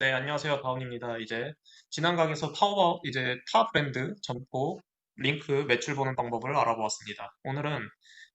네, 안녕하세요. 다운입니다. 이제 지난 강에서 타워 이제 타 브랜드 점포 링크 매출 보는 방법을 알아보았습니다. 오늘은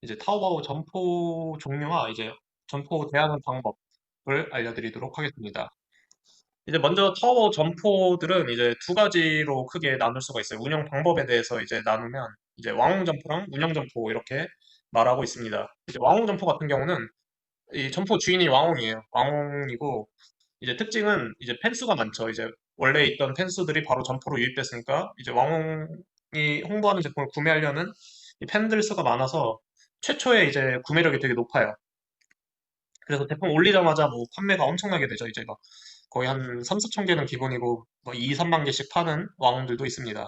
이제 타오바오 점포 종류와 이제 점포 대하는 방법을 알려드리도록 하겠습니다. 이제 먼저 타워 점포들은 이제 두 가지로 크게 나눌 수가 있어요. 운영 방법에 대해서 이제 나누면 이제 왕홍 점포랑 운영 점포 이렇게 말하고 있습니다. 이제 왕홍 점포 같은 경우는 이 점포 주인이 왕홍이에요. 왕홍이고 이제 특징은 이제 펜수가 많죠. 이제 원래 있던 펜수들이 바로 점포로 유입됐으니까 이제 왕홍이 홍보하는 제품을 구매하려는 이 팬들 수가 많아서 최초에 이제 구매력이 되게 높아요. 그래서 제품 올리자마자 뭐 판매가 엄청나게 되죠. 이제 막 거의 한 3, 4천 개는 기본이고 뭐 2, 3만 개씩 파는 왕홍들도 있습니다.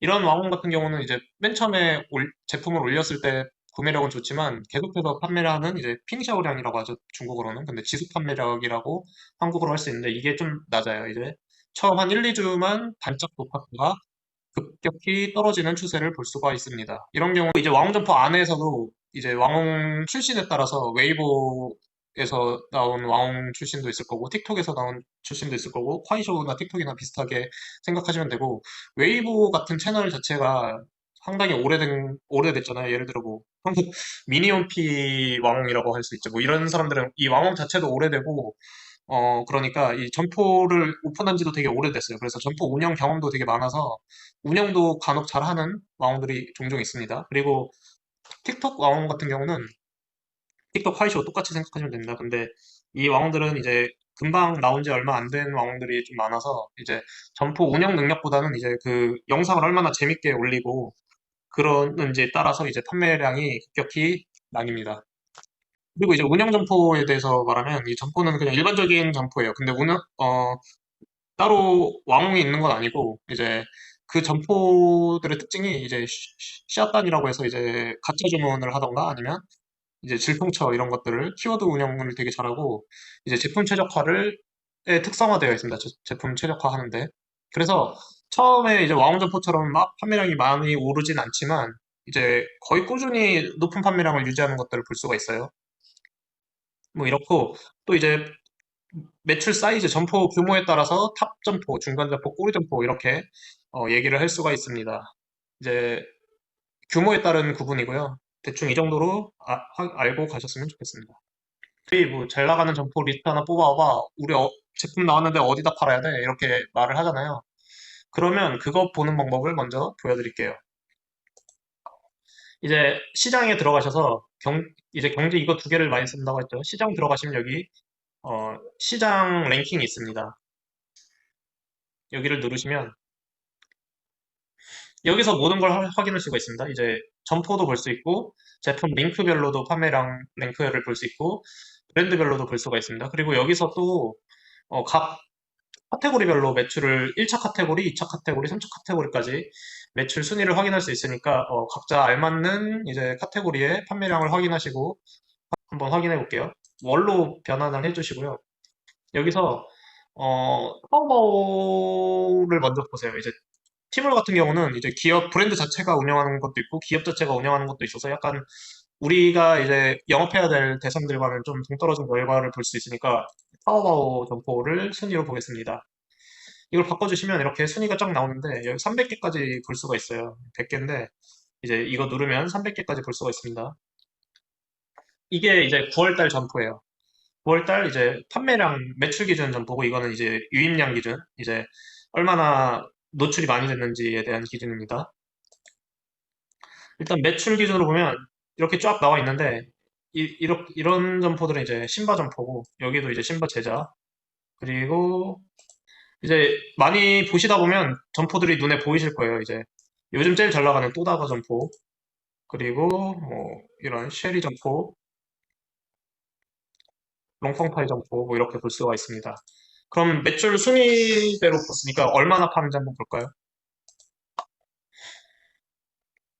이런 왕홍 같은 경우는 이제 맨 처음에 제품을 올렸을 때 구매력은 좋지만 계속해서 판매를 하는 이제 핑샤오량이라고 하죠. 중국어로는. 근데 지속 판매력이라고 한국어로 할 수 있는데 이게 좀 낮아요. 이제 처음 한 1, 2주만 반짝 높았다가 급격히 떨어지는 추세를 볼 수가 있습니다. 이런 경우 이제 왕홍점포 안에서도 이제 왕홍 출신에 따라서 웨이보에서 나온 왕홍 출신도 있을 거고 틱톡에서 나온 출신도 있을 거고 콰이쇼나 틱톡이나 비슷하게 생각하시면 되고 웨이보 같은 채널 자체가 상당히 오래됐잖아요. 예를 들어 뭐 한국 미니홈피 왕홍이라고 할 수 있죠. 뭐 이런 사람들은 이 왕홍 자체도 오래되고 그러니까 이 점포를 오픈한 지도 되게 오래됐어요. 그래서 점포 운영 경험도 되게 많아서 운영도 간혹 잘하는 와운들이 종종 있습니다. 그리고 틱톡 와운 같은 경우는 틱톡 화이쇼 똑같이 생각하시면 됩니다. 근데 이 와운들은 이제 금방 나온 지 얼마 안 된 와운들이 좀 많아서 이제 점포 운영 능력보다는 이제 그 영상을 얼마나 재밌게 올리고 그러는지에 따라서 이제 판매량이 급격히 나뉩니다. 그리고 이제 운영 점포에 대해서 말하면 이 점포는 그냥 일반적인 점포예요. 근데 따로 왕홍이 있는 건 아니고 이제 그 점포들의 특징이 이제 샷단이라고 해서 이제 가짜 주문을 하던가 아니면 이제 질풍처 이런 것들을 키워드 운영을 되게 잘하고 이제 제품 최적화를 특성화되어 있습니다. 제품 최적화하는데 그래서 처음에 이제 왕홍 점포처럼 막 판매량이 많이 오르진 않지만 이제 거의 꾸준히 높은 판매량을 유지하는 것들을 볼 수가 있어요. 뭐 이렇고 또 이제 매출 사이즈, 점포 규모에 따라서 탑 점포, 중간 점포, 꼬리 점포 이렇게 얘기를 할 수가 있습니다. 이제 규모에 따른 구분이고요. 대충 이 정도로 알고 가셨으면 좋겠습니다. 우리 뭐 잘 나가는 점포 리스트 하나 뽑아봐. 우리 제품 나왔는데 어디다 팔아야 돼? 이렇게 말을 하잖아요. 그러면 그거 보는 방법을 먼저 보여드릴게요. 이제 시장에 들어가셔서 이제 경제 이거 두 개를 많이 쓴다고 했죠. 시장 들어가시면 여기 시장 랭킹이 있습니다. 여기를 누르시면 여기서 모든 걸 확인할 수가 있습니다. 이제 점포도 볼 수 있고 제품 링크별로도 판매량 랭크를 볼 수 있고 브랜드별로도 볼 수가 있습니다. 그리고 여기서 또 각 카테고리별로 매출을 1차 카테고리, 2차 카테고리, 3차 카테고리까지 매출 순위를 확인할 수 있으니까 각자 알맞는 이제 카테고리의 판매량을 확인하시고 한번 확인해 볼게요. 월로 변환을 해주시고요. 여기서 타오바오를 먼저 보세요. 이제 티몰 같은 경우는 이제 기업 브랜드 자체가 운영하는 것도 있고 기업 자체가 운영하는 것도 있어서 약간 우리가 이제 영업해야 될 대상들과는 좀 동떨어진 결과를 볼 수 있으니까 타오바오 점포를 순위로 보겠습니다. 이걸 바꿔주시면 이렇게 순위가 쫙 나오는데 여기 300개까지 볼 수가 있어요. 100개인데 이제 이거 누르면 300개까지 볼 수가 있습니다. 이게 이제 9월달 점포예요. 9월달 이제 판매량 매출 기준 점포고 이거는 이제 유입량 기준 이제 얼마나 노출이 많이 됐는지에 대한 기준입니다. 일단 매출 기준으로 보면 이렇게 쫙 나와 있는데 이런 점포들은 이제 신바 점포고 여기도 이제 신바 제자 그리고 이제 많이 보시다 보면 점포들이 눈에 보이실 거예요. 이제 요즘 제일 잘 나가는 또다가 점포 그리고 뭐 이런 쉐리 점포, 롱펑파이 점포 뭐 이렇게 볼 수가 있습니다. 그럼 매출 순위대로 봤으니까 얼마나 파는지 한번 볼까요?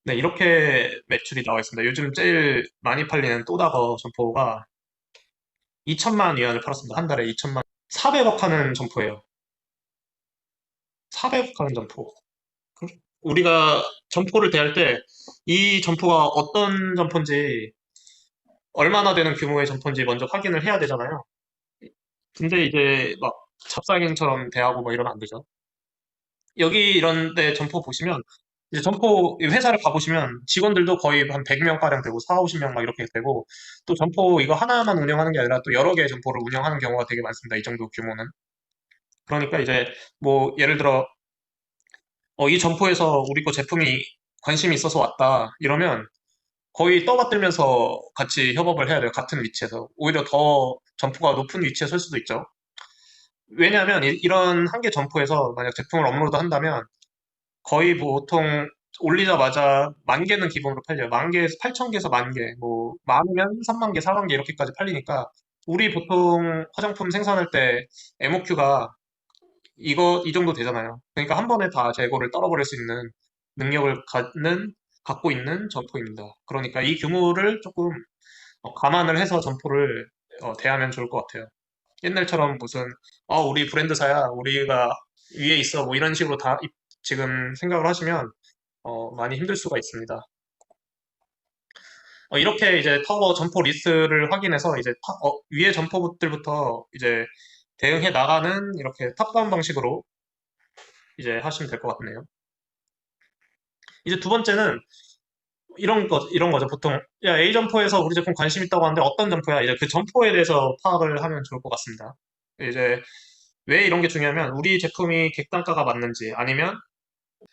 네, 이렇게 매출이 나와 있습니다. 요즘 제일 많이 팔리는 또다거 점포가 2천만 위안을 팔았습니다. 한 달에 2천만. 400억 하는 점포예요. 400억 하는 점포. 우리가 점포를 대할 때 이 점포가 어떤 점포인지 얼마나 되는 규모의 점포인지 먼저 확인을 해야 되잖아요. 근데 이제 막 잡사행처럼 대하고 뭐 이러면 안 되죠. 여기 이런 데 점포 보시면 이제 점포 회사를 가보시면 직원들도 거의 한 100명가량 되고 4, 50명 막 이렇게 되고 또 점포 이거 하나만 운영하는 게 아니라 또 여러 개의 점포를 운영하는 경우가 되게 많습니다. 이 정도 규모는. 그러니까 이제 뭐 예를 들어 이 점포에서 우리 거 제품이 관심이 있어서 왔다 이러면 거의 떠받들면서 같이 협업을 해야 돼요. 같은 위치에서. 오히려 더 점포가 높은 위치에 설 수도 있죠. 왜냐하면 이런 한 개 점포에서 만약 제품을 업로드 한다면 거의 보통 올리자마자 10,000개는 기본으로 팔려요. 10,000개에서 8,000개에서 10,000개, 뭐 많으면 30,000개, 40,000개 이렇게까지 팔리니까 우리 보통 화장품 생산할 때 MOQ가 이 정도 되잖아요. 그러니까 한 번에 다 재고를 떨어버릴 수 있는 능력을 갖고 있는 점포입니다. 그러니까 이 규모를 조금 감안을 해서 점포를 대하면 좋을 것 같아요. 옛날처럼 무슨 우리 브랜드사야 우리가 위에 있어 뭐 이런 식으로 다 지금 생각을 하시면 많이 힘들 수가 있습니다. 이렇게 이제 타워 점포 리스트를 확인해서 이제 위에 점포들부터 이제 대응해 나가는 이렇게 탑다운 방식으로 이제 하시면 될 것 같네요. 이제 두 번째는 이런 거죠. 보통 야 A 점포에서 우리 제품 관심 있다고 하는데 어떤 점포야? 이제 그 점포에 대해서 파악을 하면 좋을 것 같습니다. 이제 왜 이런 게 중요하면 우리 제품이 객단가가 맞는지 아니면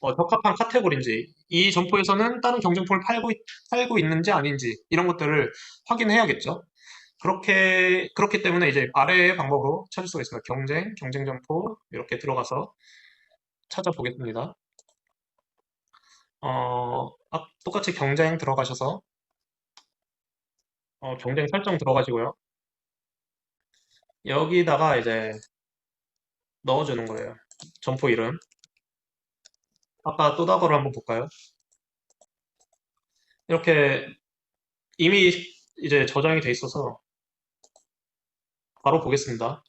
적합한 카테고리인지 이 점포에서는 다른 경쟁품을 팔고 있는지 아닌지 이런 것들을 확인해야겠죠. 그렇기 때문에 이제 아래의 방법으로 찾을 수가 있습니다. 경쟁 점포 이렇게 들어가서 찾아보겠습니다. 똑같이 경쟁 들어가셔서 경쟁 설정 들어가시고요. 여기다가 이제 넣어주는 거예요. 점포 이름. 아까 또다거를 한번 볼까요? 이렇게 이미 이제 저장이 돼 있어서 바로 보겠습니다.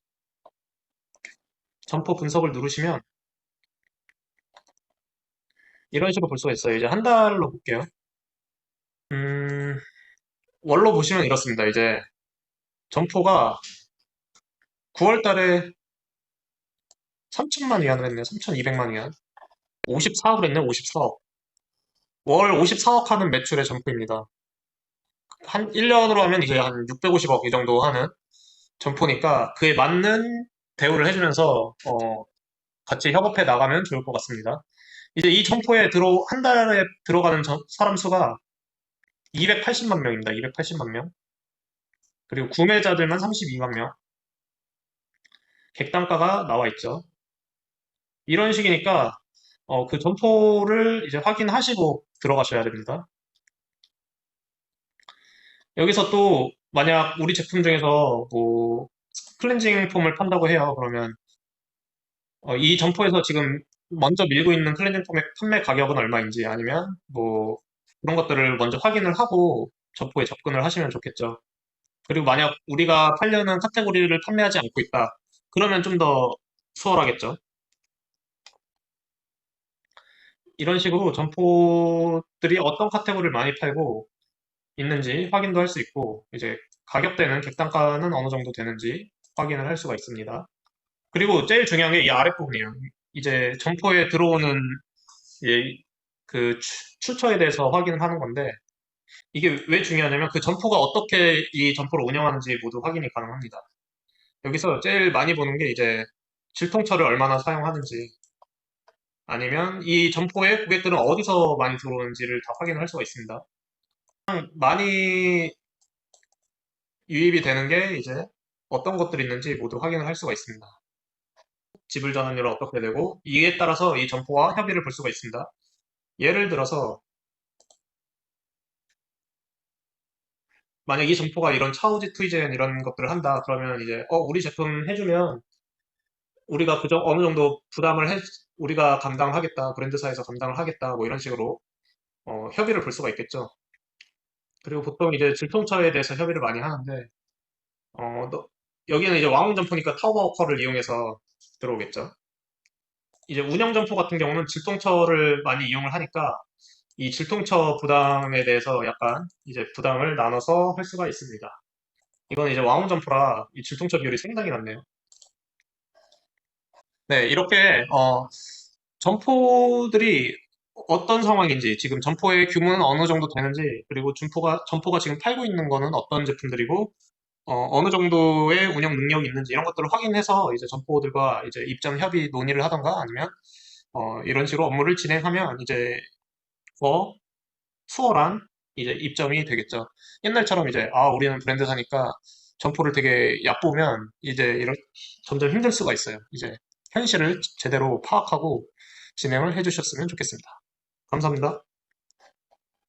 점포 분석을 누르시면 이런 식으로 볼 수가 있어요. 이제 한 달로 볼게요. 음, 월로 보시면 이렇습니다. 이제 점포가 9월 달에 3천만 위안을 했네요. 3,200만 위안. 54억을 했네요. 54억. 월 54억 하는 매출의 점포입니다. 한 1년으로 하면 이제 한 650억 이 정도 하는 점포니까 그에 맞는 대우를 해주면서 같이 협업해 나가면 좋을 것 같습니다. 이제 이 점포에 한 달에 들어가는 사람 수가 280만 명입니다. 280만 명. 그리고 구매자들만 32만 명. 객단가가 나와 있죠. 이런 식이니까 그 점포를 이제 확인하시고 들어가셔야 됩니다. 여기서 또 만약 우리 제품 중에서 뭐 클렌징 폼을 판다고 해요. 그러면 이 점포에서 지금 먼저 밀고 있는 클렌징 폼의 판매 가격은 얼마인지 아니면 뭐 그런 것들을 먼저 확인을 하고 점포에 접근을 하시면 좋겠죠. 그리고 만약 우리가 팔려는 카테고리를 판매하지 않고 있다. 그러면 좀 더 수월하겠죠. 이런 식으로 점포들이 어떤 카테고리를 많이 팔고 있는지 확인도 할 수 있고, 이제 가격대는 객단가는 어느 정도 되는지 확인을 할 수가 있습니다. 그리고 제일 중요한 게 이 아랫부분이에요. 이제 점포에 들어오는 그 출처에 대해서 확인을 하는 건데, 이게 왜 중요하냐면 그 점포가 어떻게 이 점포를 운영하는지 모두 확인이 가능합니다. 여기서 제일 많이 보는 게 이제 질통처를 얼마나 사용하는지, 아니면 이 점포에 고객들은 어디서 많이 들어오는지를 다 확인을 할 수가 있습니다. 많이 유입이 되는 게 이제 어떤 것들이 있는지 모두 확인을 할 수가 있습니다. 지불 전환율은 어떻게 되고 이에 따라서 이 점포와 협의를 볼 수가 있습니다. 예를 들어서 만약 이 점포가 이런 차후지 투이젠 이런 것들을 한다 그러면 이제 우리 제품 해주면 우리가 어느 정도 우리가 감당하겠다 브랜드사에서 감당을 하겠다 뭐 이런 식으로 협의를 볼 수가 있겠죠. 그리고 보통 이제 질통처에 대해서 협의를 많이 하는데 여기는 이제 왕ung 점포니까 타워버커를 이용해서 들어오겠죠. 이제 운영 점포 같은 경우는 질통처를 많이 이용을 하니까 이 질통처 부담에 대해서 약간 이제 부담을 나눠서 할 수가 있습니다. 이건 이제 왕ung 점포라 이 질통처 비율이 상당히 낮네요. 네, 이렇게 점포들이 어떤 상황인지, 지금 점포의 규모는 어느 정도 되는지, 그리고 점포가 지금 팔고 있는 거는 어떤 제품들이고, 어느 정도의 운영 능력이 있는지 이런 것들을 확인해서 이제 점포들과 이제 입점 협의 논의를 하던가 아니면 이런 식으로 업무를 진행하면 이제 더 수월한 이제 입점이 되겠죠. 옛날처럼 이제 우리는 브랜드사니까 점포를 되게 얕보면 이제 점점 힘들 수가 있어요. 이제 현실을 제대로 파악하고 진행을 해주셨으면 좋겠습니다. 감사합니다.